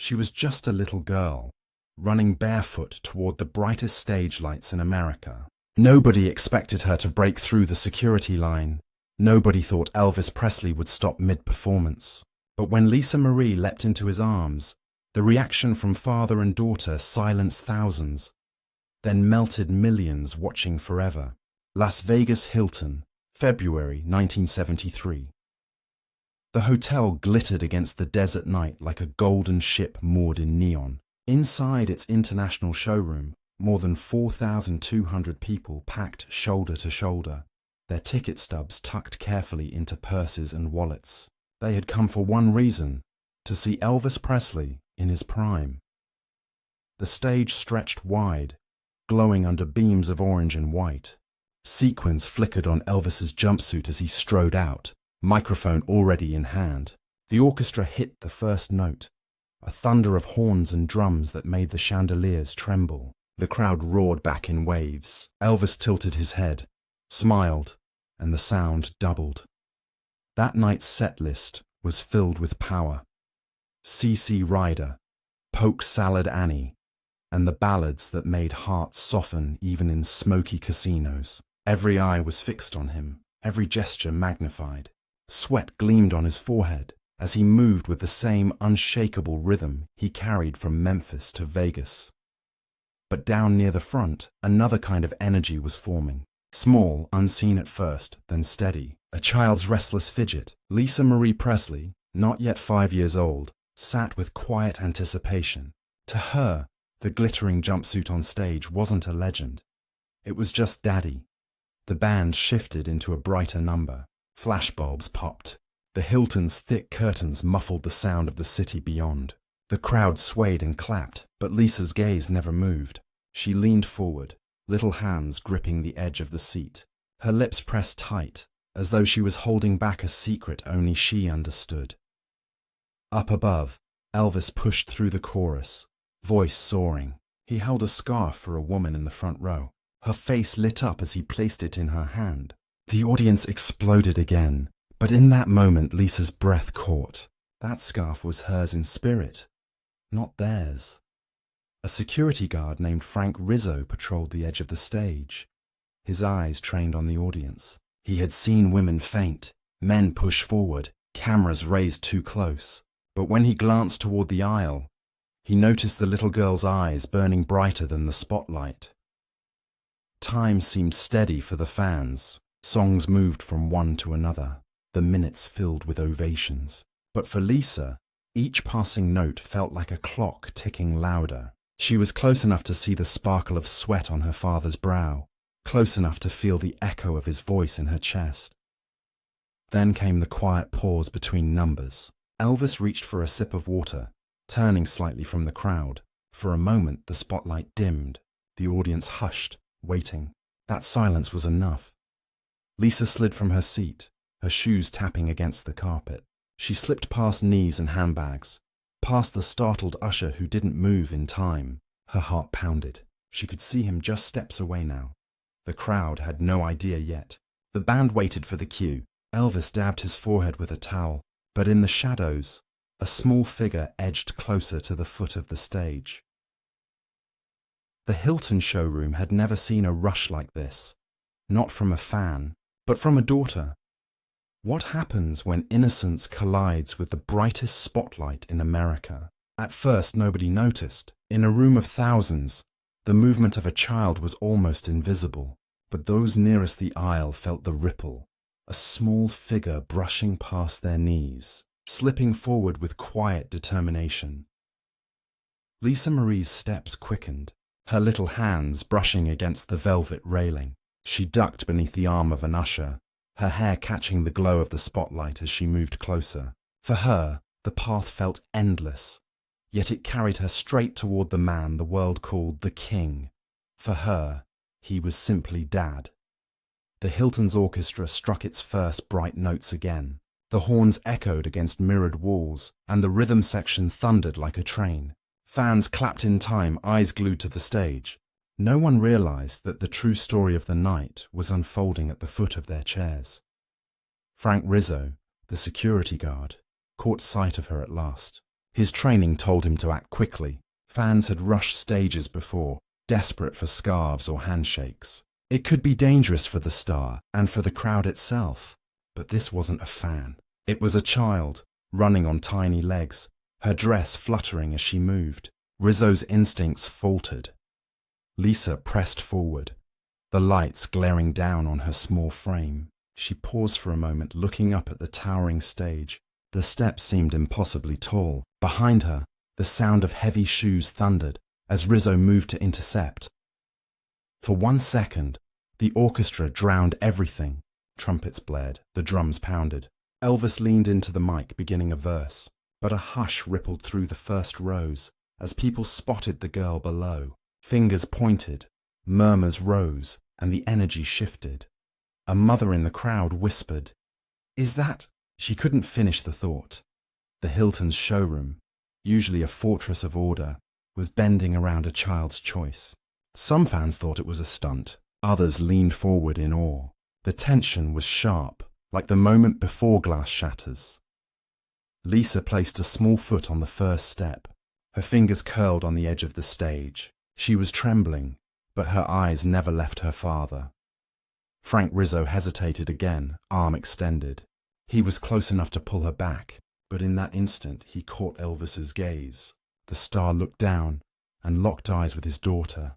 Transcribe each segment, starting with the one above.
She was just a little girl, running barefoot toward the brightest stage lights in America. Nobody expected her to break through the security line. Nobody thought Elvis Presley would stop mid-performance. But when Lisa Marie leapt into his arms, the reaction from father and daughter silenced thousands, then melted millions watching forever. Las Vegas Hilton, February 1973. The hotel glittered against the desert night like a golden ship moored in neon. Inside its international showroom, more than 4,200 people packed shoulder to shoulder, their ticket stubs tucked carefully into purses and wallets. They had come for one reason: to see Elvis Presley in his prime. The stage stretched wide, glowing under beams of orange and white. Sequins flickered on Elvis's jumpsuit as he strode out, microphone already in hand. The orchestra hit the first note, a thunder of horns and drums that made the chandeliers tremble. The crowd roared back in waves. Elvis tilted his head, smiled, and the sound doubled. That night's set list was filled with power. C.C. Ryder, Polk Salad Annie, and the ballads that made hearts soften even in smoky casinos. Every eye was fixed on him, every gesture magnified. Sweat gleamed on his forehead as he moved with the same unshakable rhythm he carried from Memphis to Vegas. But down near the front, another kind of energy was forming. Small, unseen at first, then steady. A child's restless fidget. Lisa Marie Presley, not yet 5 years old, sat with quiet anticipation. To her, the glittering jumpsuit on stage wasn't a legend. It was just Daddy. The band shifted into a brighter number. Flashbulbs popped. The Hilton's thick curtains muffled the sound of the city beyond. The crowd swayed and clapped, but Lisa's gaze never moved. She leaned forward, little hands gripping the edge of the seat. Her lips pressed tight, as though she was holding back a secret only she understood. Up above, Elvis pushed through the chorus, voice soaring. He held a scarf for a woman in the front row. Her face lit up as he placed it in her hand. The audience exploded again, but in that moment Lisa's breath caught. That scarf was hers in spirit, not theirs. A security guard named Frank Rizzo patrolled the edge of the stage, his eyes trained on the audience. He had seen women faint, men push forward, cameras raised too close. But when he glanced toward the aisle, he noticed the little girl's eyes burning brighter than the spotlight. Time seemed steady for the fans. Songs moved from one to another, the minutes filled with ovations. But for Lisa, each passing note felt like a clock ticking louder. She was close enough to see the sparkle of sweat on her father's brow, close enough to feel the echo of his voice in her chest. Then came the quiet pause between numbers. Elvis reached for a sip of water, turning slightly from the crowd. For a moment the spotlight dimmed. The audience hushed, waiting. That silence was enough. Lisa slid from her seat, her shoes tapping against the carpet. She slipped past knees and handbags, past the startled usher who didn't move in time. Her heart pounded. She could see him just steps away now. The crowd had no idea yet. The band waited for the cue. Elvis dabbed his forehead with a towel, but in the shadows, a small figure edged closer to the foot of the stage. The Hilton showroom had never seen a rush like this, not from a fan, but from a daughter. What happens when innocence collides with the brightest spotlight in America? At first, nobody noticed. In a room of thousands, the movement of a child was almost invisible, but those nearest the aisle felt the ripple, a small figure brushing past their knees, slipping forward with quiet determination. Lisa Marie's steps quickened, her little hands brushing against the velvet railing. She ducked beneath the arm of an usher, her hair catching the glow of the spotlight as she moved closer. For her, the path felt endless, yet it carried her straight toward the man the world called the King. For her, he was simply Dad. The Hilton's orchestra struck its first bright notes again. The horns echoed against mirrored walls, and the rhythm section thundered like a train. Fans clapped in time, eyes glued to the stage. No one realized that the true story of the night was unfolding at the foot of their chairs. Frank Rizzo, the security guard, caught sight of her at last. His training told him to act quickly. Fans had rushed stages before, desperate for scarves or handshakes. It could be dangerous for the star and for the crowd itself. But this wasn't a fan. It was a child, running on tiny legs, her dress fluttering as she moved. Rizzo's instincts faltered. Lisa pressed forward, the lights glaring down on her small frame. She paused for a moment, looking up at the towering stage. The steps seemed impossibly tall. Behind her, the sound of heavy shoes thundered as Rizzo moved to intercept. For 1 second, the orchestra drowned everything. Trumpets blared, the drums pounded. Elvis leaned into the mic, beginning a verse, but a hush rippled through the first rows as people spotted the girl below. Fingers pointed, murmurs rose, and the energy shifted. A mother in the crowd whispered, "Is that—" She couldn't finish the thought. The Hilton's showroom, usually a fortress of order, was bending around a child's choice. Some fans thought it was a stunt. Others leaned forward in awe. The tension was sharp, like the moment before glass shatters. Lisa placed a small foot on the first step. Her fingers curled on the edge of the stage. She was trembling, but her eyes never left her father. Frank Rizzo hesitated again, arm extended. He was close enough to pull her back, but in that instant he caught Elvis's gaze. The star looked down and locked eyes with his daughter.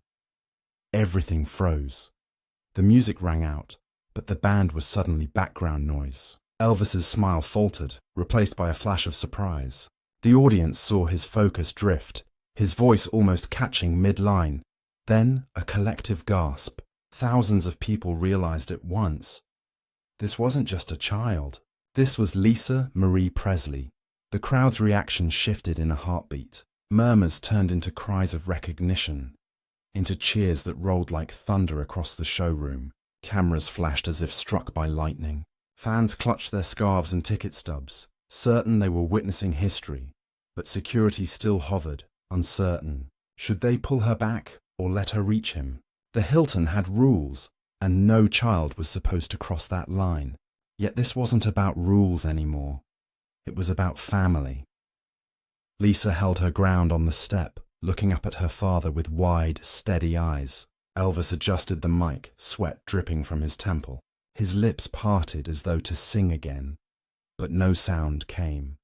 Everything froze. The music rang out, but the band was suddenly background noise. Elvis's smile faltered, replaced by a flash of surprise. The audience saw his focus drift, his voice almost catching mid-line. Then a collective gasp. Thousands of people realized at once. This wasn't just a child. This was Lisa Marie Presley. The crowd's reaction shifted in a heartbeat. Murmurs turned into cries of recognition, into cheers that rolled like thunder across the showroom. Cameras flashed as if struck by lightning. Fans clutched their scarves and ticket stubs, certain they were witnessing history. But security still hovered, uncertain. Should they pull her back or let her reach him? The Hilton had rules, and no child was supposed to cross that line. Yet this wasn't about rules anymore. It was about family. Lisa held her ground on the step, looking up at her father with wide, steady eyes. Elvis adjusted the mic, sweat dripping from his temple. His lips parted as though to sing again, but no sound came.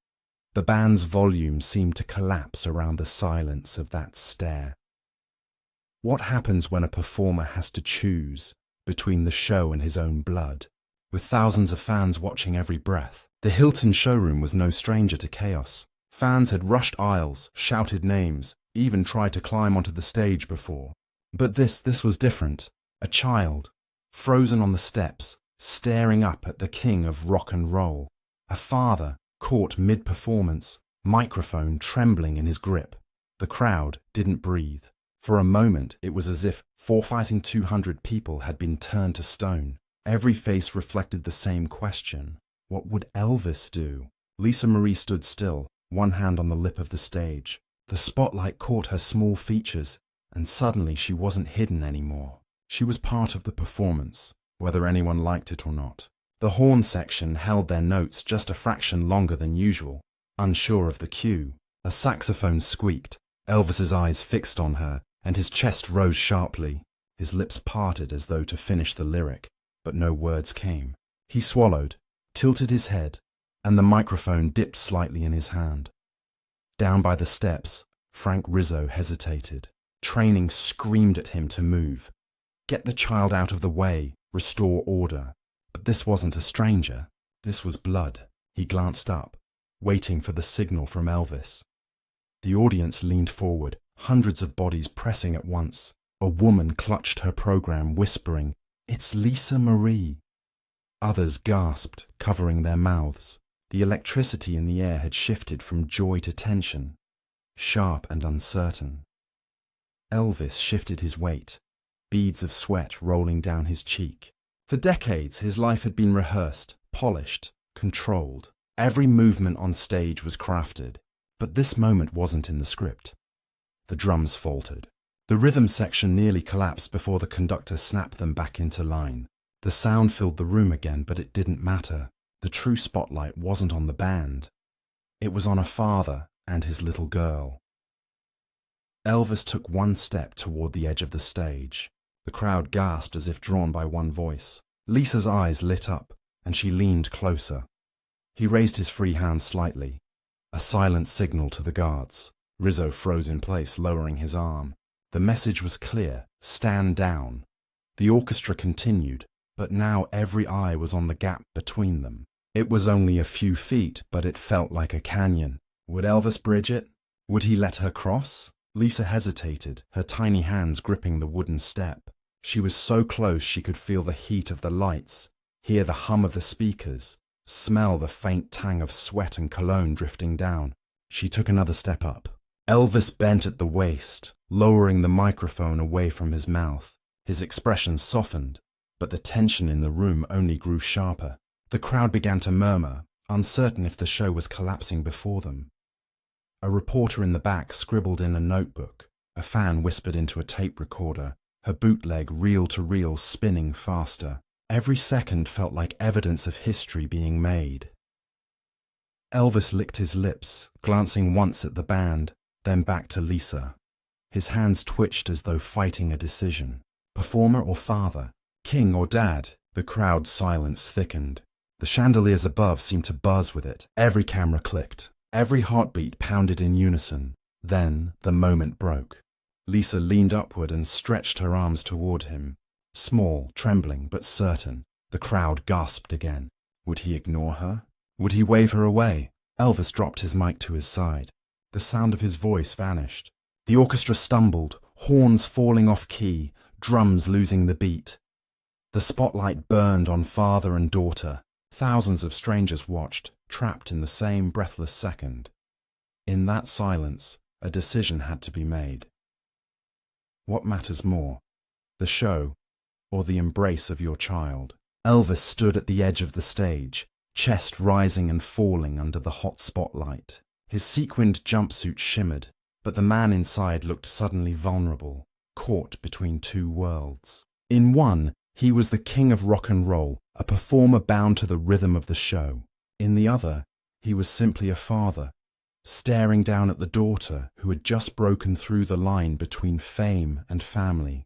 The band's volume seemed to collapse around the silence of that stare. What happens when a performer has to choose between the show and his own blood? With thousands of fans watching every breath, the Hilton showroom was no stranger to chaos. Fans had rushed aisles, shouted names, even tried to climb onto the stage before. But this was different. A child, frozen on the steps, staring up at the king of rock and roll. A father, caught mid-performance, microphone trembling in his grip. The crowd didn't breathe. For a moment, it was as if 4,200 people had been turned to stone. Every face reflected the same question. What would Elvis do? Lisa Marie stood still, one hand on the lip of the stage. The spotlight caught her small features, and suddenly she wasn't hidden anymore. She was part of the performance, whether anyone liked it or not. The horn section held their notes just a fraction longer than usual, unsure of the cue. A saxophone squeaked, Elvis's eyes fixed on her, and his chest rose sharply. His lips parted as though to finish the lyric, but no words came. He swallowed, tilted his head, and the microphone dipped slightly in his hand. Down by the steps, Frank Rizzo hesitated. Training screamed at him to move. Get the child out of the way, restore order. But this wasn't a stranger. This was blood. He glanced up, waiting for the signal from Elvis. The audience leaned forward, hundreds of bodies pressing at once. A woman clutched her program, whispering, "It's Lisa Marie." Others gasped, covering their mouths. The electricity in the air had shifted from joy to tension, sharp and uncertain. Elvis shifted his weight, beads of sweat rolling down his cheek. For decades, his life had been rehearsed, polished, controlled. Every movement on stage was crafted. But this moment wasn't in the script. The drums faltered. The rhythm section nearly collapsed before the conductor snapped them back into line. The sound filled the room again, but it didn't matter. The true spotlight wasn't on the band. It was on a father and his little girl. Elvis took one step toward the edge of the stage. The crowd gasped as if drawn by one voice. Lisa's eyes lit up, and she leaned closer. He raised his free hand slightly, a silent signal to the guards. Rizzo froze in place, lowering his arm. The message was clear: stand down. The orchestra continued, but now every eye was on the gap between them. It was only a few feet, but it felt like a canyon. Would Elvis bridge it? Would he let her cross? Lisa hesitated, her tiny hands gripping the wooden step. She was so close she could feel the heat of the lights, hear the hum of the speakers, smell the faint tang of sweat and cologne drifting down. She took another step up. Elvis bent at the waist, lowering the microphone away from his mouth. His expression softened, but the tension in the room only grew sharper. The crowd began to murmur, uncertain if the show was collapsing before them. A reporter in the back scribbled in a notebook. A fan whispered into a tape recorder, her bootleg reel-to-reel spinning faster. Every second felt like evidence of history being made. Elvis licked his lips, glancing once at the band, then back to Lisa. His hands twitched as though fighting a decision. Performer or father? King or dad? The crowd's silence thickened. The chandeliers above seemed to buzz with it. Every camera clicked. Every heartbeat pounded in unison. Then the moment broke. Lisa leaned upward and stretched her arms toward him. Small, trembling, but certain. The crowd gasped again. Would he ignore her? Would he wave her away? Elvis dropped his mic to his side. The sound of his voice vanished. The orchestra stumbled, horns falling off key, drums losing the beat. The spotlight burned on father and daughter. Thousands of strangers watched, trapped in the same breathless second. In that silence, a decision had to be made. What matters more, the show or the embrace of your child? Elvis stood at the edge of the stage, chest rising and falling under the hot spotlight. His sequined jumpsuit shimmered, but the man inside looked suddenly vulnerable, caught between two worlds. In one, he was the king of rock and roll, a performer bound to the rhythm of the show. In the other, he was simply a father, staring down at the daughter who had just broken through the line between fame and family.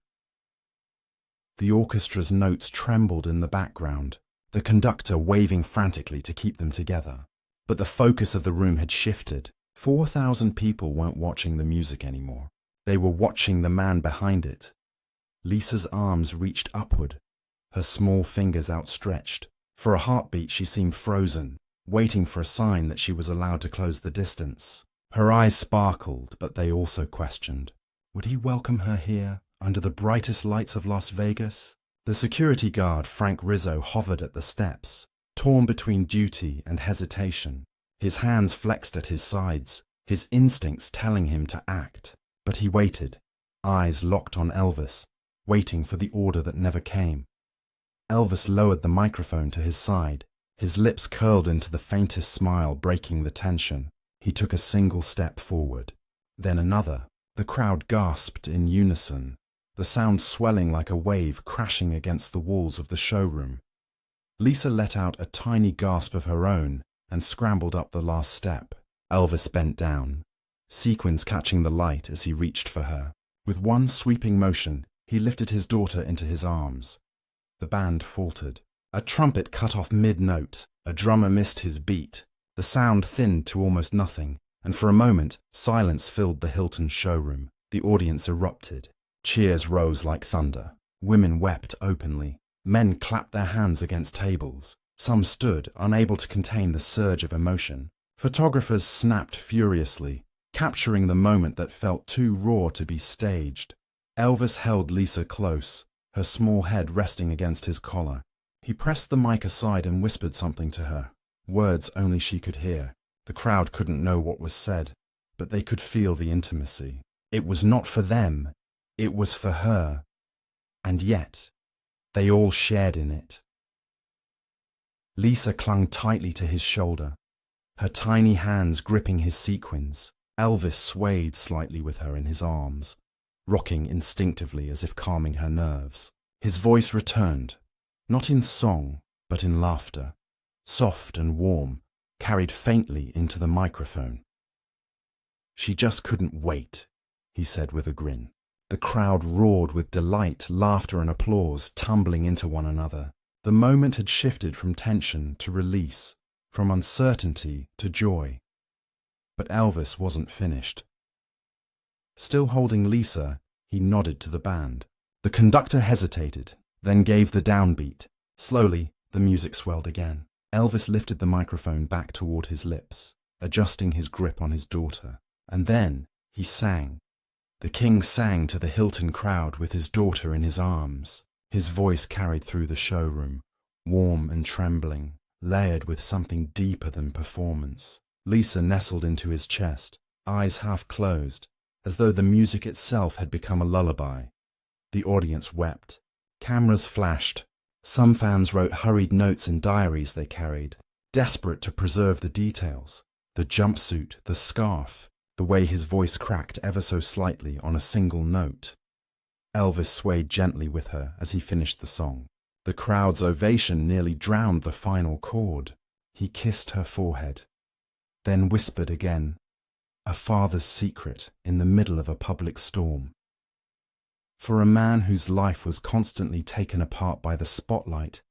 The orchestra's notes trembled in the background, the conductor waving frantically to keep them together. But the focus of the room had shifted. 4,000 people weren't watching the music anymore. They were watching the man behind it. Lisa's arms reached upward, her small fingers outstretched. For a heartbeat she seemed frozen, waiting for a sign that she was allowed to close the distance. Her eyes sparkled, but they also questioned. Would he welcome her here, under the brightest lights of Las Vegas? The security guard, Frank Rizzo, hovered at the steps, torn between duty and hesitation. His hands flexed at his sides, his instincts telling him to act. But he waited, eyes locked on Elvis, waiting for the order that never came. Elvis lowered the microphone to his side, his lips curled into the faintest smile, breaking the tension. He took a single step forward, then another. The crowd gasped in unison, the sound swelling like a wave crashing against the walls of the showroom. Lisa let out a tiny gasp of her own and scrambled up the last step. Elvis bent down, sequins catching the light as he reached for her. With one sweeping motion, he lifted his daughter into his arms. The band faltered. A trumpet cut off mid-note. A drummer missed his beat. The sound thinned to almost nothing, and for a moment, silence filled the Hilton showroom. The audience erupted. Cheers rose like thunder. Women wept openly. Men clapped their hands against tables. Some stood, unable to contain the surge of emotion. Photographers snapped furiously, capturing the moment that felt too raw to be staged. Elvis held Lisa close, her small head resting against his collar. He pressed the mic aside and whispered something to her, words only she could hear. The crowd couldn't know what was said, but they could feel the intimacy. It was not for them, it was for her. And yet, they all shared in it. Lisa clung tightly to his shoulder, her tiny hands gripping his sequins. Elvis swayed slightly with her in his arms, rocking instinctively as if calming her nerves. His voice returned, not in song, but in laughter, soft and warm, carried faintly into the microphone. She just couldn't wait, he said with a grin. The crowd roared with delight, laughter and applause, tumbling into one another. The moment had shifted from tension to release, from uncertainty to joy. But Elvis wasn't finished. Still holding Lisa, he nodded to the band. The conductor hesitated, then gave the downbeat. Slowly, the music swelled again. Elvis lifted the microphone back toward his lips, adjusting his grip on his daughter. And then he sang. The king sang to the Hilton crowd with his daughter in his arms. His voice carried through the showroom, warm and trembling, layered with something deeper than performance. Lisa nestled into his chest, eyes half closed, as though the music itself had become a lullaby. The audience wept. Cameras flashed. Some fans wrote hurried notes in diaries they carried, desperate to preserve the details. The jumpsuit, the scarf, the way his voice cracked ever so slightly on a single note. Elvis swayed gently with her as he finished the song. The crowd's ovation nearly drowned the final chord. He kissed her forehead, then whispered again, a father's secret in the middle of a public storm. For a man whose life was constantly taken apart by the spotlight,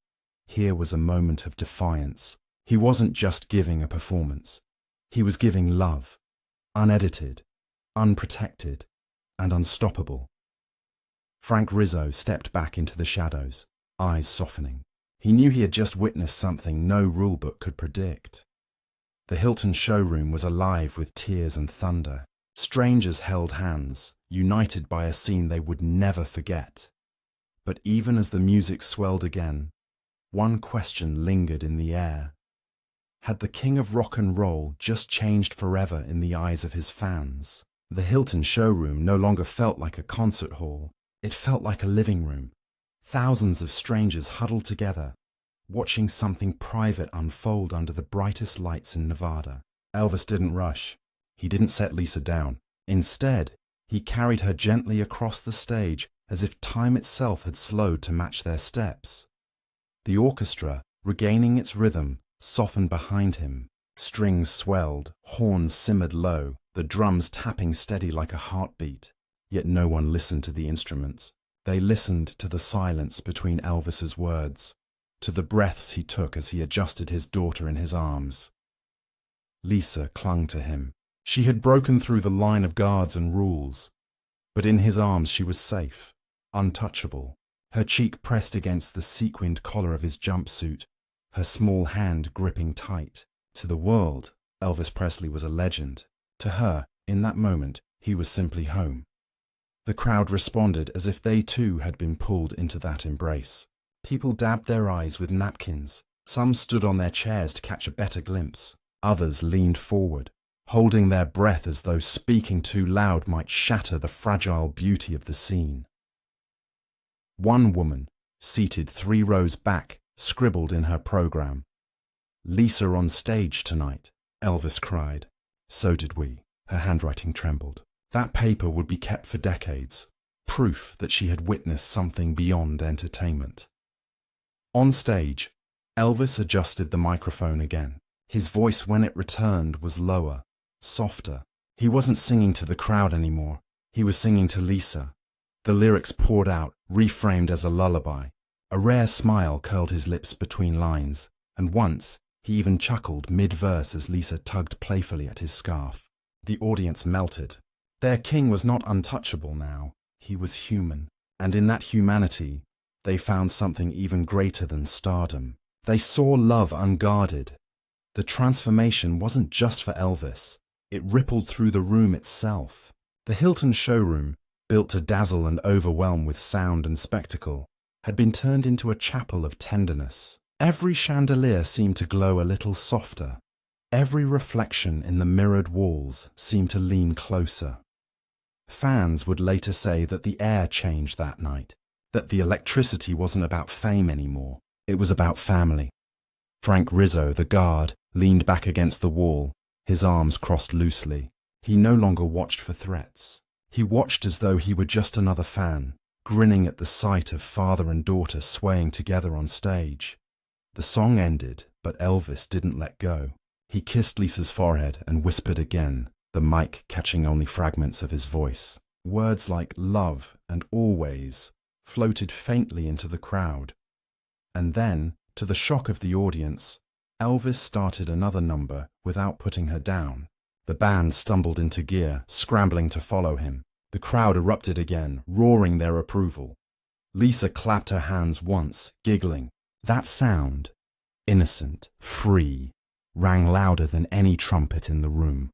here was a moment of defiance. He wasn't just giving a performance. He was giving love, unedited, unprotected, and unstoppable. Frank Rizzo stepped back into the shadows, eyes softening. He knew he had just witnessed something no rulebook could predict. The Hilton showroom was alive with tears and thunder. Strangers held hands, united by a scene they would never forget. But even as the music swelled again, one question lingered in the air. Had the king of rock and roll just changed forever in the eyes of his fans? The Hilton showroom no longer felt like a concert hall. It felt like a living room. Thousands of strangers huddled together, watching something private unfold under the brightest lights in Nevada. Elvis didn't rush. He didn't set Lisa down. Instead, he carried her gently across the stage as if time itself had slowed to match their steps. The orchestra, regaining its rhythm, softened behind him. Strings swelled, horns simmered low, the drums tapping steady like a heartbeat. Yet no one listened to the instruments. They listened to the silence between Elvis's words, to the breaths he took as he adjusted his daughter in his arms. Lisa clung to him. She had broken through the line of guards and rules, but in his arms she was safe, untouchable. Her cheek pressed against the sequined collar of his jumpsuit, her small hand gripping tight. To the world, Elvis Presley was a legend. To her, in that moment, he was simply home. The crowd responded as if they too had been pulled into that embrace. People dabbed their eyes with napkins. Some stood on their chairs to catch a better glimpse. Others leaned forward, holding their breath as though speaking too loud might shatter the fragile beauty of the scene. One woman, seated 3 rows back, scribbled in her program, "Lisa on stage tonight," Elvis cried. So did we. Her handwriting trembled. That paper would be kept for decades, proof that she had witnessed something beyond entertainment. On stage, Elvis adjusted the microphone again. His voice, when it returned, was lower, softer. He wasn't singing to the crowd anymore. He was singing to Lisa. The lyrics poured out, reframed as a lullaby. A rare smile curled his lips between lines, and once he even chuckled mid-verse as Lisa tugged playfully at his scarf. The audience melted. Their king was not untouchable now. He was human, and in that humanity, they found something even greater than stardom. They saw love unguarded. The transformation wasn't just for Elvis. It rippled through the room itself. The Hilton showroom, built to dazzle and overwhelm with sound and spectacle, had been turned into a chapel of tenderness. Every chandelier seemed to glow a little softer. Every reflection in the mirrored walls seemed to lean closer. Fans would later say that the air changed that night, that the electricity wasn't about fame anymore. It was about family. Frank Rizzo, the guard, leaned back against the wall, his arms crossed loosely. He no longer watched for threats. He watched as though he were just another fan, grinning at the sight of father and daughter swaying together on stage. The song ended, but Elvis didn't let go. He kissed Lisa's forehead and whispered again, the mic catching only fragments of his voice. Words like love and always floated faintly into the crowd. And then, to the shock of the audience, Elvis started another number without putting her down. The band stumbled into gear, scrambling to follow him. The crowd erupted again, roaring their approval. Lisa clapped her hands once, giggling. That sound, innocent, free, rang louder than any trumpet in the room.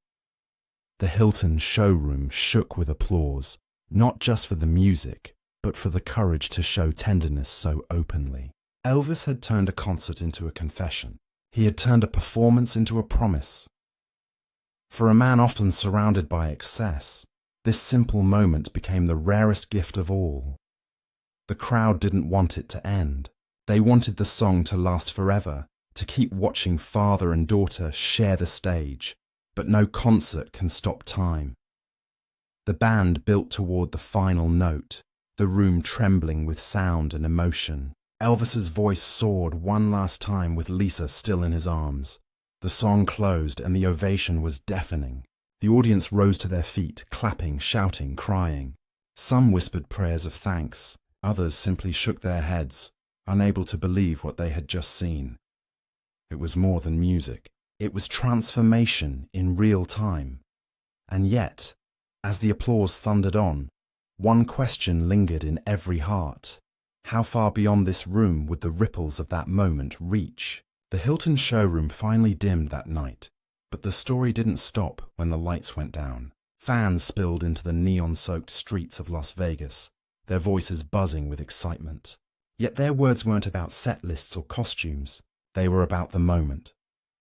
The Hilton showroom shook with applause, not just for the music, but for the courage to show tenderness so openly. Elvis had turned a concert into a confession. He had turned a performance into a promise. For a man often surrounded by excess, this simple moment became the rarest gift of all. The crowd didn't want it to end. They wanted the song to last forever, to keep watching father and daughter share the stage, but no concert can stop time. The band built toward the final note, the room trembling with sound and emotion. Elvis's voice soared one last time with Lisa still in his arms. The song closed and the ovation was deafening. The audience rose to their feet, clapping, shouting, crying. Some whispered prayers of thanks, others simply shook their heads, unable to believe what they had just seen. It was more than music. It was transformation in real time. And yet, as the applause thundered on, one question lingered in every heart. How far beyond this room would the ripples of that moment reach? The Hilton showroom finally dimmed that night, but the story didn't stop when the lights went down. Fans spilled into the neon-soaked streets of Las Vegas, their voices buzzing with excitement. Yet their words weren't about set lists or costumes. They were about the moment.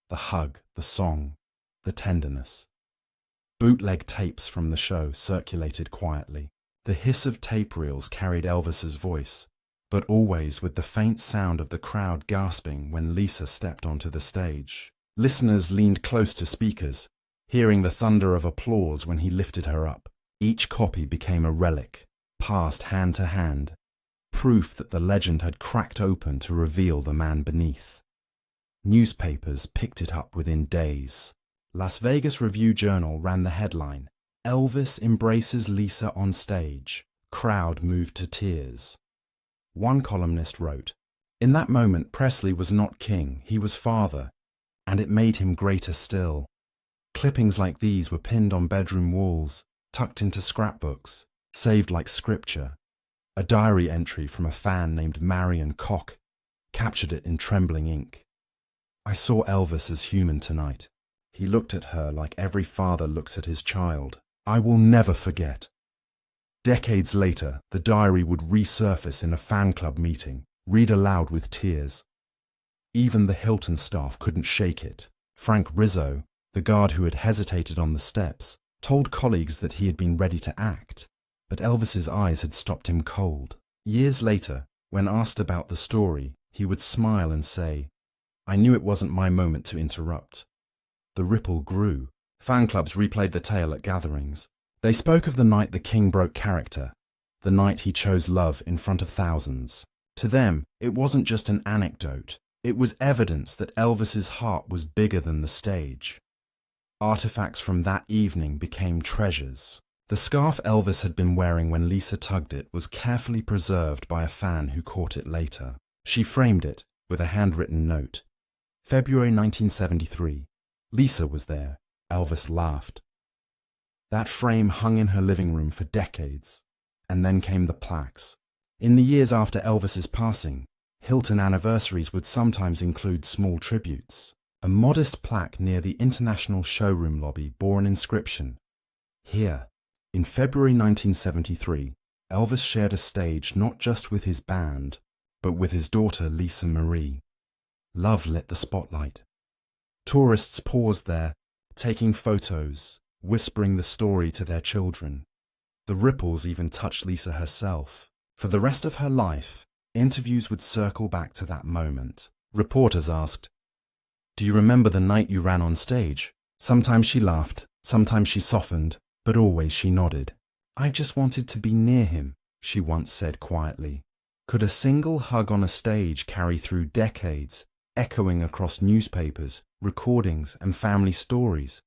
The hug, the song, the tenderness. Bootleg tapes from the show circulated quietly. The hiss of tape reels carried Elvis's voice, but always with the faint sound of the crowd gasping when Lisa stepped onto the stage. Listeners leaned close to speakers, hearing the thunder of applause when he lifted her up. Each copy became a relic, passed hand to hand, proof that the legend had cracked open to reveal the man beneath. Newspapers picked it up within days. Las Vegas Review-Journal ran the headline, "Elvis embraces Lisa on stage. Crowd moved to tears." One columnist wrote, "In that moment, Presley was not king, he was father, and it made him greater still." Clippings like these were pinned on bedroom walls, tucked into scrapbooks, saved like scripture. A diary entry from a fan named Marion Koch captured it in trembling ink. "I saw Elvis as human tonight. He looked at her like every father looks at his child. I will never forget." Decades later, the diary would resurface in a fan club meeting, read aloud with tears. Even the Hilton staff couldn't shake it. Frank Rizzo, the guard who had hesitated on the steps, told colleagues that he had been ready to act, but Elvis's eyes had stopped him cold. Years later, when asked about the story, he would smile and say, "I knew it wasn't my moment to interrupt." The ripple grew. Fan clubs replayed the tale at gatherings. They spoke of the night the king broke character, the night he chose love in front of thousands. To them, it wasn't just an anecdote. It was evidence that Elvis's heart was bigger than the stage. Artifacts from that evening became treasures. The scarf Elvis had been wearing when Lisa tugged it was carefully preserved by a fan who caught it later. She framed it with a handwritten note. February 1973. Lisa was there. Elvis laughed. That frame hung in her living room for decades, and then came the plaques. In the years after Elvis's passing, Hilton anniversaries would sometimes include small tributes. A modest plaque near the International Showroom lobby bore an inscription. Here, in February 1973, Elvis shared a stage not just with his band, but with his daughter Lisa Marie. Love lit the spotlight. Tourists paused there, taking photos, whispering the story to their children. The ripples even touched Lisa herself. For the rest of her life, interviews would circle back to that moment. Reporters asked, "Do you remember the night you ran on stage?" Sometimes she laughed, sometimes she softened, but always she nodded. "I just wanted to be near him," she once said quietly. Could a single hug on a stage carry through decades, echoing across newspapers, recordings, and family stories?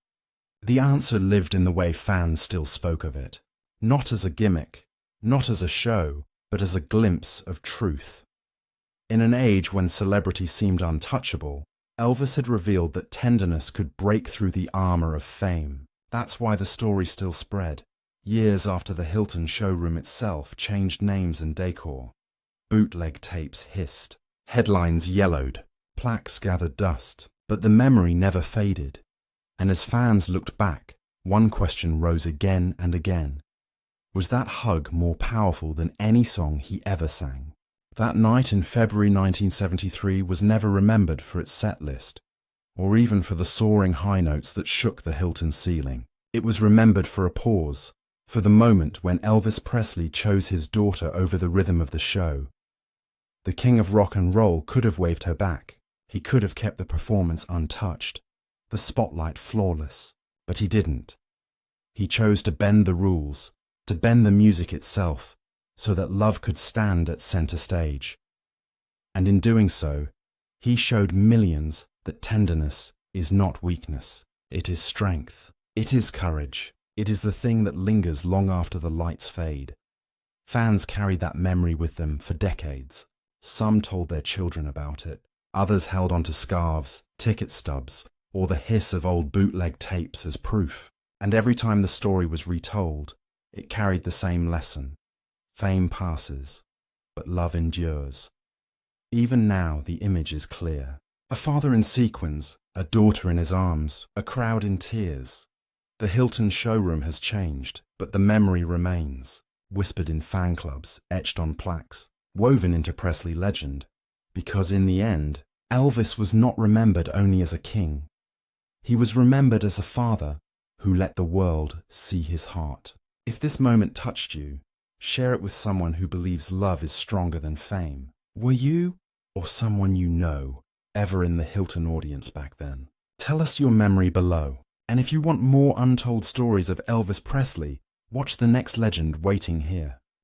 The answer lived in the way fans still spoke of it. Not as a gimmick, not as a show, but as a glimpse of truth. In an age when celebrity seemed untouchable, Elvis had revealed that tenderness could break through the armor of fame. That's why the story still spread, years after the Hilton showroom itself changed names and decor. Bootleg tapes hissed, headlines yellowed, plaques gathered dust, but the memory never faded. And as fans looked back, one question rose again and again. Was that hug more powerful than any song he ever sang? That night in February 1973 was never remembered for its set list, or even for the soaring high notes that shook the Hilton ceiling. It was remembered for a pause, for the moment when Elvis Presley chose his daughter over the rhythm of the show. The king of rock and roll could have waved her back. He could have kept the performance untouched, the spotlight flawless, but he didn't. He chose to bend the rules, to bend the music itself, so that love could stand at center stage. And in doing so, he showed millions that tenderness is not weakness. It is strength. It is courage. It is the thing that lingers long after the lights fade. Fans carried that memory with them for decades. Some told their children about it. Others held onto scarves, ticket stubs, or the hiss of old bootleg tapes as proof. And every time the story was retold, it carried the same lesson. Fame passes, but love endures. Even now, the image is clear. A father in sequins, a daughter in his arms, a crowd in tears. The Hilton showroom has changed, but the memory remains, whispered in fan clubs, etched on plaques, woven into Presley legend. Because in the end, Elvis was not remembered only as a king. He was remembered as a father who let the world see his heart. If this moment touched you, share it with someone who believes love is stronger than fame. Were you, or someone you know, ever in the Hilton audience back then? Tell us your memory below. And if you want more untold stories of Elvis Presley, watch the next legend waiting here.